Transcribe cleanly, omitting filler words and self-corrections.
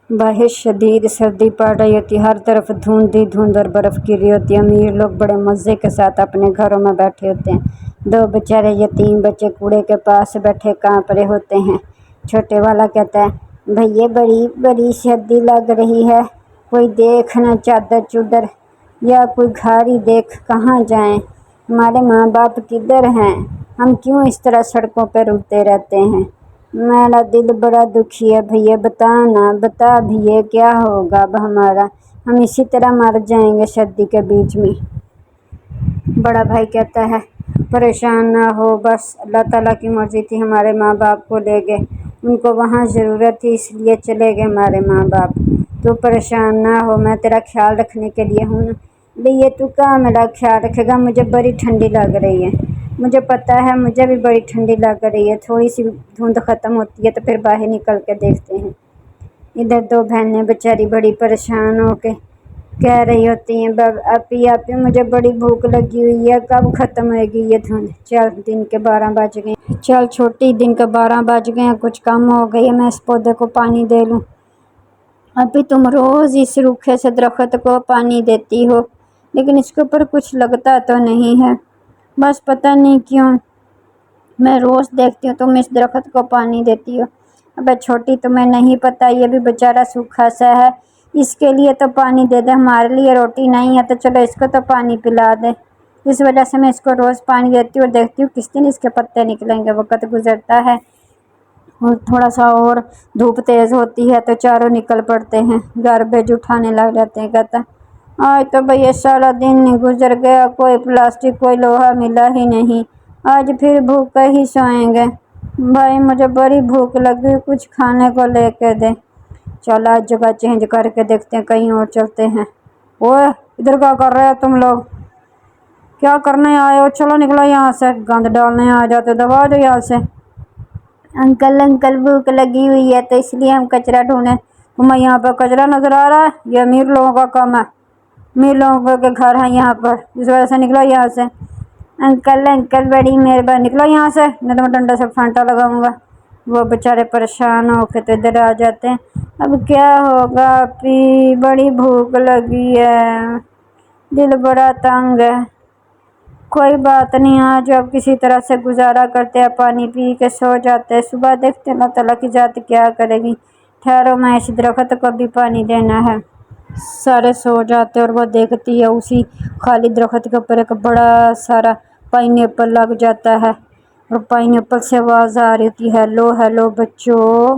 बाहर शदीद सर्दी पड़ रही होती है, हर तरफ धुंध ही धुंध और बर्फ़ गिरी होती है। अमीर लोग बड़े मज़े के साथ अपने घरों में बैठे होते हैं। दो बेचारे यतीम बच्चे कूड़े के पास बैठे कांप रहे होते हैं। छोटे वाला कहता है, भैया बड़ी बड़ी सर्दी लग रही है, कोई देख ना चादर चूदर या कोई घर ही देख, कहाँ जाएं? हमारे माँ बाप किधर हैं? हम क्यों इस तरह सड़कों पर रुलते रहते हैं? मेरा दिल बड़ा दुखी है भैया, बता ना, बता भैया क्या होगा अब हमारा? हम इसी तरह मर जाएंगे सर्दी के बीच में। बड़ा भाई कहता है, परेशान ना हो, बस अल्लाह ताला की मर्जी थी, हमारे माँ बाप को ले गए, उनको वहाँ ज़रूरत थी इसलिए चले गए हमारे माँ बाप। तू परेशान ना हो, मैं तेरा ख्याल रखने के लिए हूँ ना। भैया तू कहाँ मेरा ख्याल रखेगा? मुझे बड़ी ठंडी लग रही है। मुझे पता है, मुझे भी बड़ी ठंडी लग रही है। थोड़ी सी धुंध ख़त्म होती है तो फिर बाहर निकल के देखते हैं। इधर दो बहनें बेचारी बड़ी परेशान हो के कह रही होती हैं, आपी आपी मुझे बड़ी भूख लगी हुई है, कब ख़त्म होएगी ये धुंध? चल दिन के 12 बज गए, चल छोटी दिन के 12 बज गए हैं, कुछ कम हो गई है, मैं इस पौधे को पानी दे लूँ। अभी तुम रोज़ इस रूखे से दरख्त को पानी देती हो, लेकिन इसके ऊपर कुछ लगता तो नहीं है। बस पता नहीं क्यों मैं रोज़ देखती हूँ तुम इस दरख्त को पानी देती हो। अबे छोटी, तुम्हें नहीं पता ये भी बेचारा सूखा सा है, इसके लिए तो पानी दे दे। हमारे लिए रोटी नहीं है तो चलो इसको तो पानी पिला दे। इस वजह से मैं इसको रोज़ पानी देती हूँ और देखती हूँ किस दिन इसके पत्ते निकलेंगे। वक्त गुजरता है और थोड़ा सा और धूप तेज़ होती है तो चारों निकल पड़ते हैं, गार्बेज उठाने लग जाते हैं। कहता आज तो भैया सारा दिन नहीं गुजर गया, कोई प्लास्टिक कोई लोहा मिला ही नहीं, आज फिर भूखे ही सोएंगे। भाई मुझे बड़ी भूख लगी, कुछ खाने को लेके दे। चलो आज जगह चेंज करके देखते हैं, कहीं और चलते हैं। ओए इधर क्या कर रहे हो तुम लोग? क्या करने आए हो? चलो निकलो यहाँ से, गंद डालने आ जाते, दबा दो यहाँ से। अंकल भूख लगी हुई है तो इसलिए हम कचरा ढूंढे। तुम्हें यहाँ पर कचरा नजर आ रहा है? ये अमीर लोगों का काम है, अमीर लोगों के घर हैं यहाँ पर, इस वजह से निकलो यहाँ से। अंकल बड़ी मेहरबानी, निकलो यहाँ से, नहीं तो मैं डंडे से फांटा लगाऊंगा। वो बेचारे परेशान होकर तो इधर आ जाते हैं। अब क्या होगा पी, बड़ी भूख लगी है, दिल बड़ा तंग है। कोई बात नहीं, आज अब किसी तरह से गुजारा करते हैं, पानी पी के सो जाते हैं, सुबह देखते हैं अल्लाह ताला की जात क्या करेगी। ठहरो, मैं इस दरख्त को भी पानी देना है। सारे सो जाते और वो देखती है उसी खाली दरख्त के ऊपर एक बड़ा सारा पाइनएप्पल लग जाता है और पाइनएप्पल से आवाज़ आ रही थी, हेलो हेलो बच्चों।